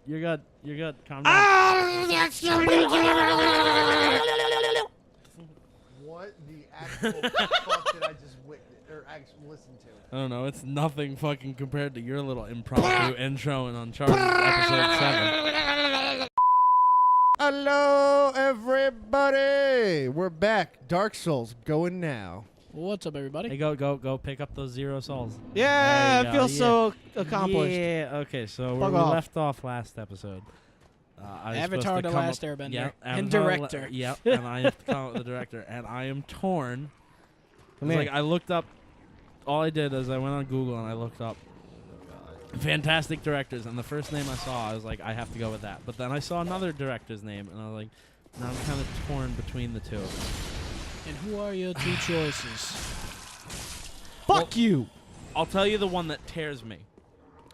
You're good. Calm down. What the actual fuck did I just witness or actually listen to? I don't know. It's nothing fucking compared to your little impromptu intro in Uncharted episode 7. Hello, everybody. We're back. Dark Souls going now. What's up, everybody? Hey, go pick up those 0 souls. Yeah, There I you feel go. so accomplished. Yeah. Okay. So Fuck we off. left off last episode. I was supposed Avatar: to The come Last up- Airbender. Yeah, And Avatar director. Yep. And I have to come up with the director, and I am torn. Come It's here. like I looked up. All I did is I went on Google and I looked up fantastic directors, and the first name I saw, I was like, I have to go with that. But then I saw another director's name, and I was like, now I'm kind of torn between the two. And who are your two choices? Fuck you. I'll tell you the one that tears me.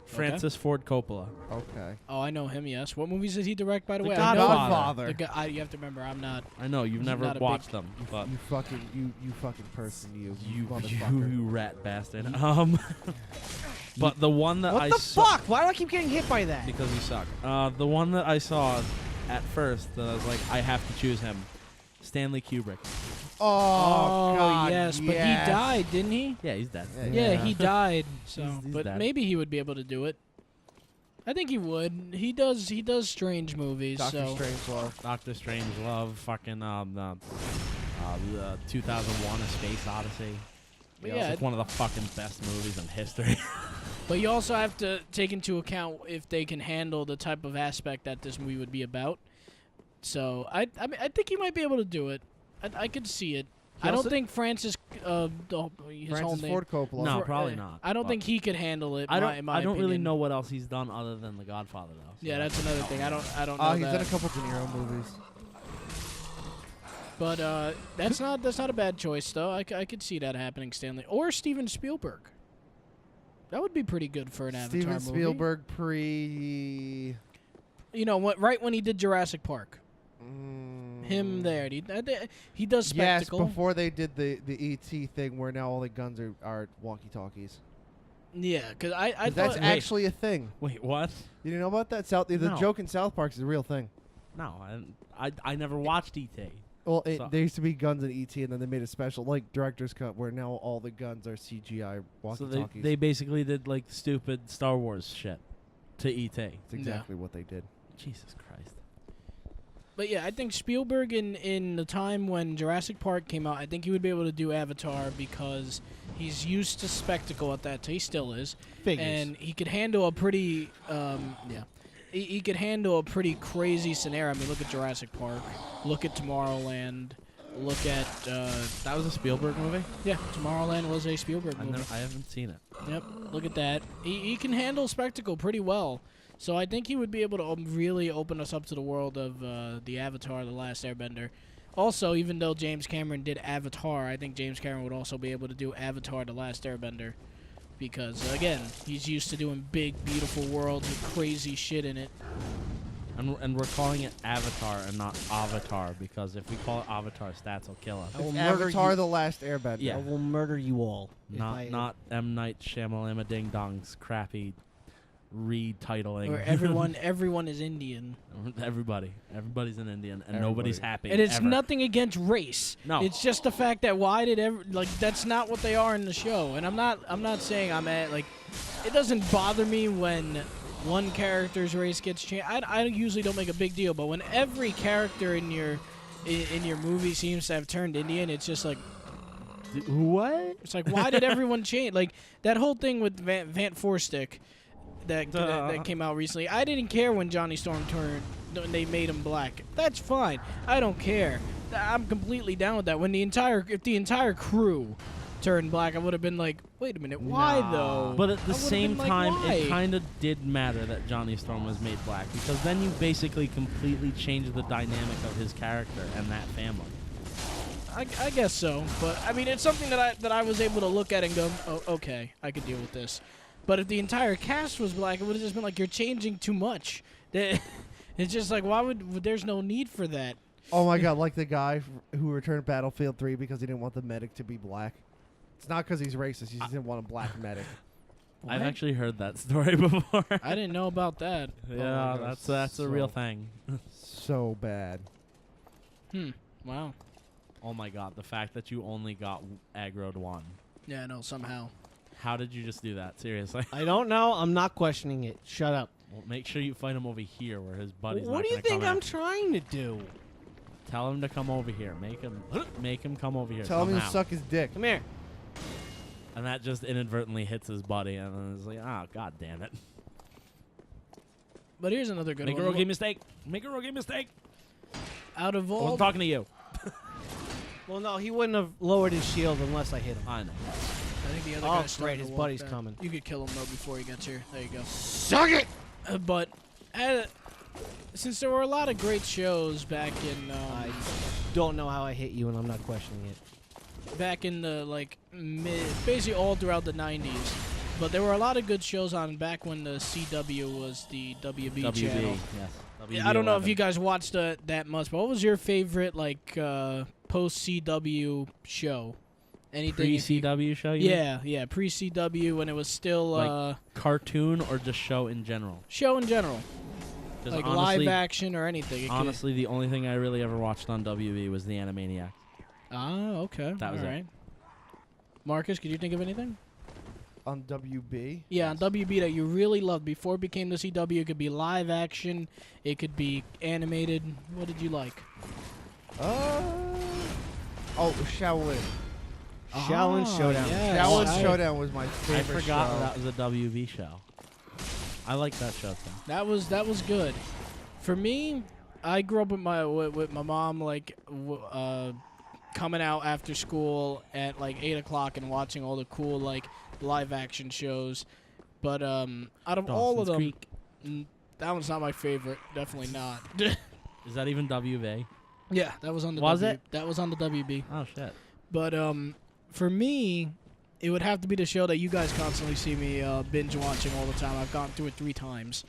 Francis Ford Coppola. Okay. Oh, I know him, yes. What movies did he direct, by the The way? I know Godfather. you have to remember, I'm not. I know you've never not a watched them, but You fucking person, you you motherfucker. rat bastard. But the one that What I the saw fuck? Why do I keep getting hit by that? because you suck. The one that I saw at first, I was like, I have to choose him. Stanley Kubrick. Oh, God, yes, but he died, didn't he? Yeah, he's dead. Yeah, he died. So, He's but dead. maybe he would be able to do it. I think he would. He does strange movies. Doctor so Strangelove. Doctor Strangelove, fucking the 2001: A Space Odyssey. But It's yeah, like one of the fucking best movies in history. but you also have to take into account if they can handle the type of aspect that this movie would be about. So I mean, I think he might be able to do it. I could see it. I don't think Francis his whole Francis name. Ford Coppola. No, probably not. I don't but think he could handle it. I in my don't really opinion. know what else he's done other than The Godfather, though. So Yeah, that's another thing. I don't know He's that. done a couple De Niro movies. But that's not a bad choice though. I could see that happening, Stanley or Steven Spielberg. That would be pretty good for an Avatar Steven movie. Spielberg pre. You know what? Right when he did Jurassic Park, him there. He does Yes, spectacle. before they did the E.T. thing where now all the guns are walkie-talkies. Yeah, because I 'Cause that's thought actually a thing. Wait, what? You didn't know about that? The No. joke in South Park is a real thing. No, I never watched E.T. Well, So- there used to be guns in E.T. and then they made a special, like, director's cut, where now all the guns are CGI So walkie-talkies. they basically did like stupid Star Wars shit to E.T. That's exactly what they did. Jesus Christ. But yeah, I think Spielberg in the time when Jurassic Park came out, I think he would be able to do Avatar because he's used to spectacle at that. He still is, Figures. and he could handle a pretty He could handle a pretty crazy scenario. I mean, look at Jurassic Park, look at Tomorrowland, look at That was a Spielberg movie? yeah, Tomorrowland was a Spielberg movie. I haven't seen it. Yep, look at that. He can handle spectacle pretty well. So I think he would be able to really open us up to the world of the Avatar: The Last Airbender. Also, even though James Cameron did Avatar, I think James Cameron would also be able to do Avatar: The Last Airbender. Because, again, he's used to doing big, beautiful worlds with crazy shit in it. And we're calling it Avatar and not Avatar because if we call it Avatar, Stats will kill us. I will It's murder Avatar: you. The Last Airbender. Yeah. I will murder you all. if I- Not M. Night Shyamalan Ding Dong's crappy retitling. Where everyone is Indian. Everybody's an Indian and nobody's happy. And it's ever. nothing against race. No. It's just the fact that that's not what they are in the show. And I'm not saying it doesn't bother me when one character's race gets changed. I usually don't make a big deal, but when every character in your movie seems to have turned Indian, it's just like, What? it's like, why did everyone change? Like that whole thing with Van Forstick that came out recently. I didn't care when Johnny Storm turned. They made him black. That's fine. I don't care. I'm completely down with that. If the entire crew turned black, I would have been like, wait a minute, why though? But at the I would've same been like, time, why? it kind of did matter that Johnny Storm was made black because then you basically completely changed the dynamic of his character and that family. I guess so, but I mean, it's something that I was able to look at and go, oh, okay, I could deal with this. But if the entire cast was black, it would have just been like, you're changing too much. It's just like, why would there's no need for that. Oh my God, like the guy who returned Battlefield 3 because he didn't want the medic to be black. It's not because he's racist. He just didn't want a black medic. I've actually heard that story before. I didn't know about that. Yeah, my gosh, that's a real so- thing. So bad. Wow. Oh my god, the fact that you only got aggroed one. Yeah, no, somehow. How did you just do that? Seriously. I don't know. I'm not questioning it. Shut up. Well, make sure you fight him over here where his buddy's What not do you gonna think come I'm in. trying to do? Tell him to come over here. Make him come over here. Tell him to somehow. suck his dick. Come here. And that just inadvertently hits his buddy, and then it's like, ah, god damn it. But here's another good Make a one. rookie mistake. Make a rookie mistake. Out of I all, wasn't talking to you. Well, no, he wouldn't have lowered his shield unless I hit him. I know. I think the other Oh, guy's starting great, his to walk buddy's back. coming. You could kill him though before he gets here. There you go. Suck it! But since there were a lot of great shows back in I don't know how I hit you, and I'm not questioning it. back in the like basically all throughout the 90s, but there were a lot of good shows on back when the CW was the WB channel. Yes. Yeah, I don't know if you guys watched that much, but what was your favorite like post CW show? Anything? if you- Pre-CW show, you mean? Yeah, pre CW when it was still Like cartoon or just show in general? show in general, 'Cause like honestly, live action or anything. It could- honestly, the only thing I really ever watched on WB was the Animaniacs. Ah, okay. That was it. Alright. Marcus, could you think of anything? On WB? Yeah, on WB that you really loved before it became the CW. It could be live action. It could be animated. What did you like? Oh, Shaolin. Shaolin Showdown. Yeah, Shaolin Showdown was my I favorite forgot show. that was a WB show. I like that show too. That was good. For me, I grew up with my mom like coming out after school at like 8 o'clock and watching all the cool like live action shows. But out of all of Dawson's them, Creek. that one's not my favorite. Definitely not. Is that even WB? Yeah, that was on the Was it? That was on the WB. Oh shit. But for me, it would have to be the show that you guys constantly see me binge watching all the time. I've gone through it 3 times,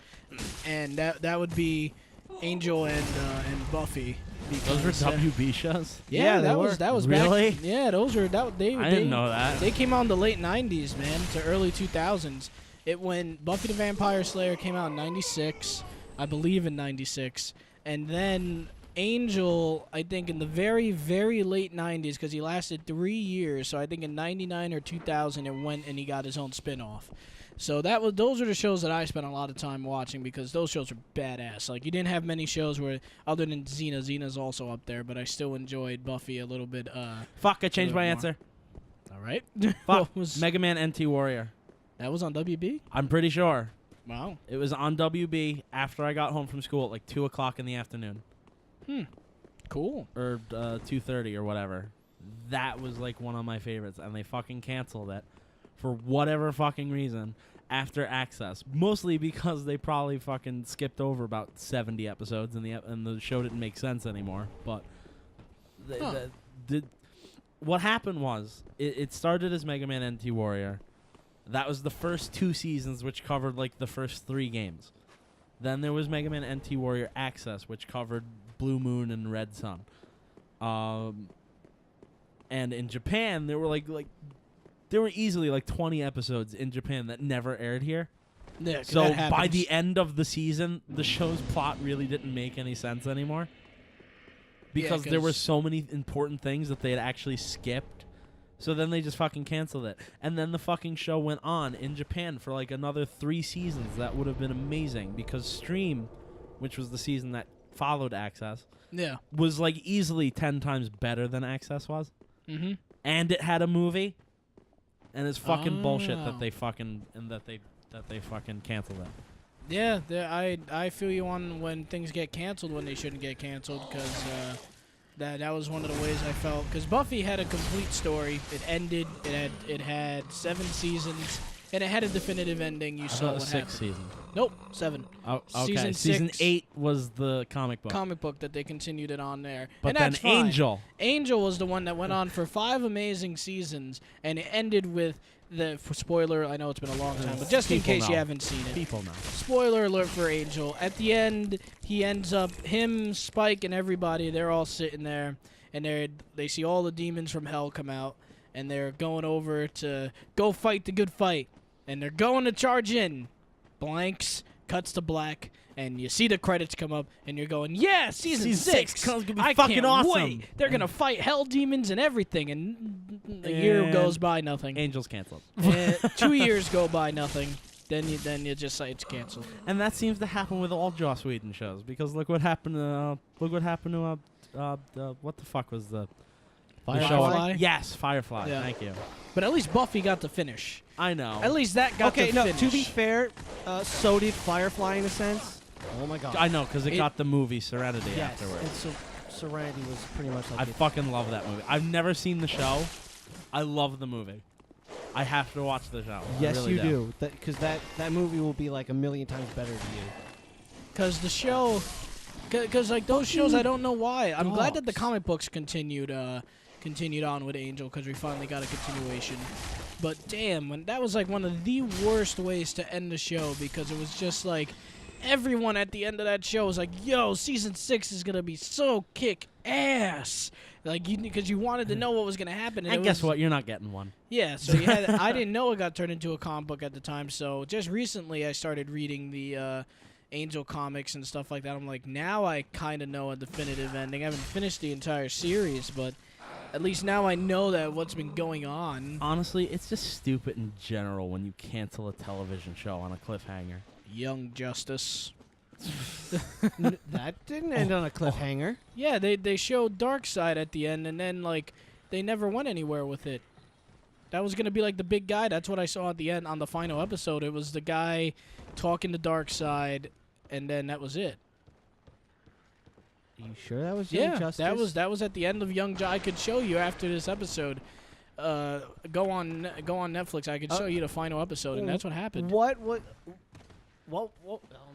and that would be Angel and Buffy. Those were because, WB shows? Yeah, they that were. was Really? back. Yeah, those were they. I didn't know that. They came out in the late 90s, man, to early 2000s. It when Buffy the Vampire Slayer came out in 96, I believe in 96, and then Angel, I think in the very, very late 90s, because he lasted 3 years. So I think in 99 or 2000, it went and he got his own spin-off. So those are the shows that I spent a lot of time watching because those shows are badass. Like you didn't have many shows where, other than Xena. Xena's also up there, but I still enjoyed Buffy a little bit. Fuck, I changed my more. answer. All right. Fuck. What was, Mega Man NT Warrior. that was on WB? I'm pretty sure. Wow. It was on WB after I got home from school at like 2 o'clock in the afternoon. Cool. Or 2:30 or whatever. That was like one of my favorites, and they fucking canceled it for whatever fucking reason after Access. Mostly because they probably fucking skipped over about 70 episodes, and the show didn't make sense anymore. But what happened was it started as Mega Man NT Warrior. That was the first 2 seasons, which covered like the first 3 games. Then there was Mega Man NT Warrior Access, which covered Blue Moon and Red Sun. And in Japan, there were there were easily like 20 episodes in Japan that never aired here. Yeah, 'cause So that by happens. the end of the season, the show's plot really didn't make any sense anymore. Because there were 'cause- so many important things that they had actually skipped. So then they just fucking canceled it. And then the fucking show went on in Japan for like another 3 seasons. That would have been amazing because Stream, which was the season that followed Access, Yeah. was like easily 10 times better than Access was. Mm-hmm. And it had a movie. And it's fucking bullshit Oh. that they fucking canceled it. Yeah, I feel you on when things get canceled when they shouldn't get canceled because that was one of the ways I felt because Buffy had a complete story. It ended. It had 7 seasons and it had a definitive ending. You I saw thought it what was happened. 6 seasons. Nope, 7. Oh, okay. Season Season 6. 8 was the comic book. Comic book that they continued it on there. But and then that's fine. Angel. Angel was the one that went on for 5 amazing seasons and it ended with spoiler. I know it's been a long time, but just in People case you know. haven't seen it. People know. Spoiler alert for Angel. At the end, he ends up, Spike, and everybody, they're all sitting there, and they see all the demons from hell come out, and they're going over to go fight the good fight. and they're going to charge in. Blanks, cuts to black, and you see the credits come up, and you're going, yeah, season 6. Gonna be I fucking can't awesome. wait. They're going to fight hell demons and everything, and a year And goes by, nothing. Angels canceled. 2 years go by, nothing. Then you just say it's canceled. And that seems to happen with all Joss Whedon shows, because look what happened to what the fuck was the Firefly? show? Yes, Firefly. Yeah. Thank you. But at least Buffy got to finish. I know. At least that got Okay, to no. finish. To be fair, so did Firefly in a sense. Oh my god. I know, because it got the movie Serenity yes. afterwards. And so Serenity was pretty much like I it. fucking love that movie. I've never seen the show. I love the movie. I have to watch the show. I Yes, really you do. Because that movie will be like a million times better to you. Because the show, because like those shows, I don't know why. I'm glad that the Dogs. comic books continued on with Angel, because we finally got a continuation. But damn, when that was like one of the worst ways to end the show, because it was just like everyone at the end of that show was like, "Yo, season 6 is gonna be so kick ass." Like, because you wanted to know what was gonna happen. And it guess was, what? You're not getting one. Yeah, so you had. I didn't know it got turned into a comic book at the time. So just recently, I started reading the Angel comics and stuff like that. I'm like, now I kind of know a definitive ending. I haven't finished the entire series, but at least now I know that what's been going on. Honestly, it's just stupid in general when you cancel a television show on a cliffhanger. Young Justice. That didn't end on a cliffhanger. Yeah, they showed Darkseid at the end, and then like they never went anywhere with it. That was gonna be like the big guy. That's what I saw at the end on the final episode. It was the guy talking to Darkseid, and then that was it. Are you sure that was Young Justice? that was at the end of Young Justice. I could show you after this episode. Go on Netflix. I could show you the final episode, and that's what happened. What? Oh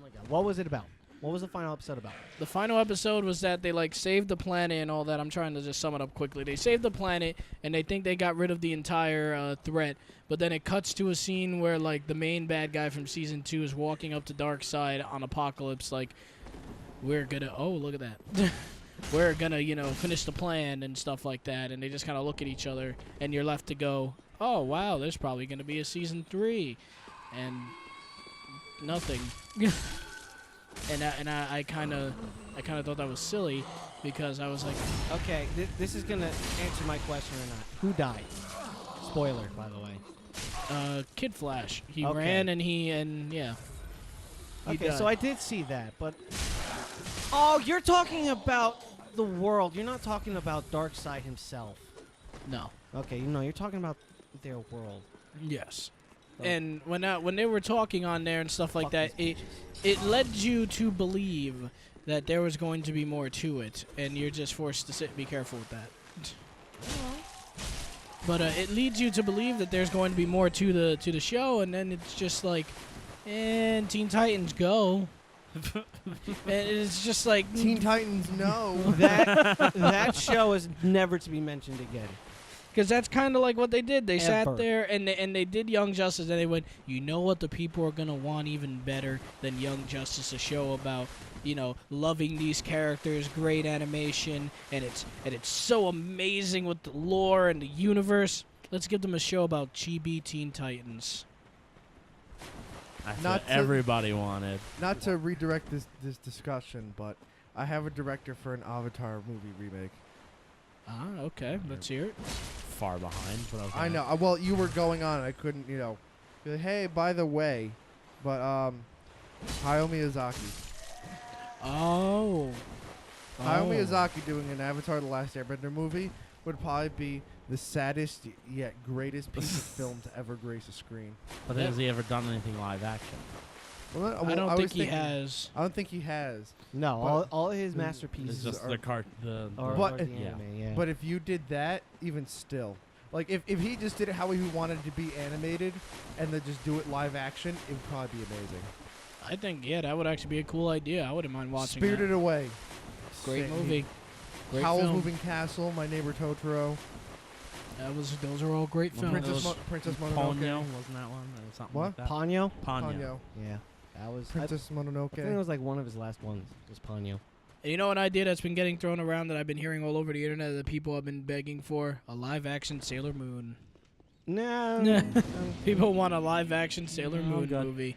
my god! What was it about? What was the final episode about? The final episode was that they like saved the planet and all that. I'm trying to just sum it up quickly. They saved the planet, and they think they got rid of the entire threat. But then it cuts to a scene where like the main bad guy from season 2 is walking up to Darkseid on Apocalypse, like, we're gonna. Oh, look at that. We're gonna, finish the plan and stuff like that. And they just kind of look at each other, and you're left to go, oh wow, there's probably gonna be a season 3, and nothing. And I kind of thought that was silly, because I was like, Okay, this is gonna answer my question or not. Who died? Spoiler, by the way. Kid Flash. He Okay. ran and yeah. He Okay, died. so I did see that, but oh, you're talking about the world. You're not talking about Darkseid himself. No. Okay, you're talking about their world. Yes. Oh. And when they were talking on there and stuff like Fuck that, these it led you to believe that there was going to be more to it, and you're just forced to sit and be careful with that. But it leads you to believe that there's going to be more to the show, and then it's just like, and Teen Titans go. And it's just like Teen Titans, no. That show is never to be mentioned again. because that's kind of like what they did. They Ever. sat there and they did Young Justice, and they went, you know what the people are gonna want even better than Young Justice, a show about loving these characters, great animation, and it's so amazing with the lore and the universe. Let's give them a show about Chibi Teen Titans. That's Not what to- everybody wanted. Not to redirect this discussion, but I have a director for an Avatar movie remake. Ah, okay. Let's hear it. Far behind, but okay. I know. Well, you were going on. I couldn't, be like, hey, by the way, but Hayao Miyazaki. Oh. Hayao Miyazaki doing an Avatar: The Last Airbender movie would probably be the saddest yet greatest piece of film to ever grace a screen. But has he ever done anything live action? Well, I don't was think he thinking- has. I don't think he has. No, But- all his It's masterpieces It's just are- the cart. The are But- the yeah. anime, yeah. But if you did that, even still, like if he just did it how he wanted it to be animated, and then just do it live action, it would probably be amazing. I think, that would actually be a cool idea. I wouldn't mind watching Spirited that. Away. Great Sick. movie. Great Howl's film. Moving Castle, My Neighbor Totoro, Those are all great One of films. those- Princess Ponyo, Mononoke. wasn't that one? Or something What? like that? Ponyo? Ponyo. Ponyo. Yeah, that was. Princess I think it Mononoke. was like one of his last ones. Was Ponyo. And you know an idea that's been getting thrown around that I've been hearing all over the internet that people have been begging for? A live-action Sailor Moon. No. People want a live-action Sailor Oh, Moon God. movie.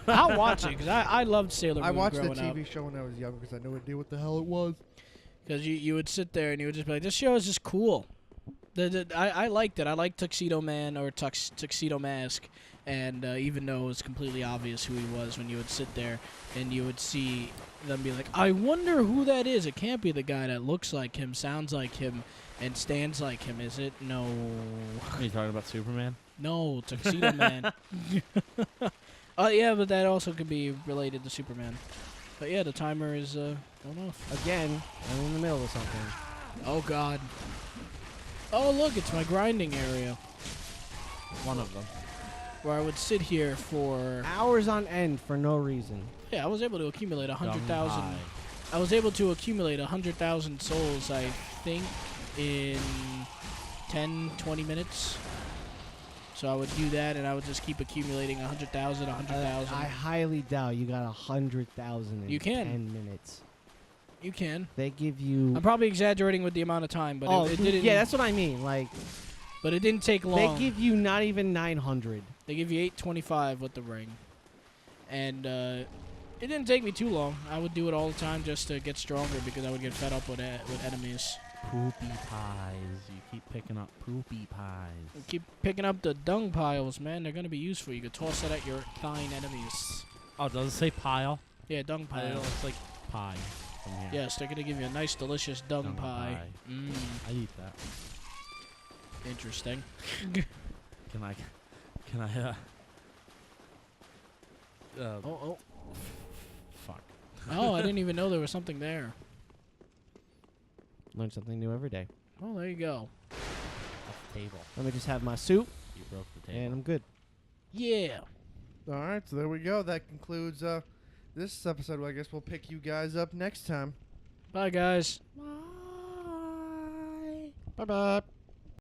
I'll watch it because I loved Sailor Moon I watched the growing up. TV show when I was young because I had no idea what the hell it was. Because you would sit there and you would just be like, this show is just cool. I liked it. I liked Tuxedo Man or Tuxedo Mask. And even though it was completely obvious who he was, when you would sit there and you would see them be like, I wonder who that is. It can't be the guy that looks like him, sounds like him, and stands like him, is it? No. Are you talking about Superman? No, Tuxedo Man. Yeah, but that also could be related to Superman. But yeah, the timer is going off. Again, I'm in the middle of something. Oh, God. Oh, look, it's my grinding area. One of them. Where I would sit here for... Hours on end for no reason. Yeah, I was able to accumulate 100,000. Dumb I was able to accumulate 100,000 souls, I think, in 10, 20 minutes. So I would do that, and I would just keep accumulating 100,000, 100,000. I highly doubt you got 100,000 in You can. 10 minutes. You can. They give you... I'm probably exaggerating with the amount of time, but it didn't. Yeah, that's what I mean. Like, But it didn't take long. they give you not even 900. They give you 825 with the ring, and it didn't take me too long. I would do it all the time just to get stronger because I would get fed up with enemies. Poopy pies. You keep picking up poopy pies. You keep picking up the dung piles, man. They're gonna be useful. You could toss that at your thine enemies. Oh, does it say pile? Yeah, dung It pile. looks like pie from here. Yes, they're gonna give you a nice, delicious dung Dung pie. pie. Mmm, I eat that. interesting. Can I, Oh, fuck. oh! I didn't even know there was something there. Learn something new every day. Oh, there you go. Off the table. Let me just have my soup, You broke the table. and I'm good. Yeah. All right, so there we go. That concludes this episode. I guess we'll pick you guys up next time. Bye, guys. Bye-bye.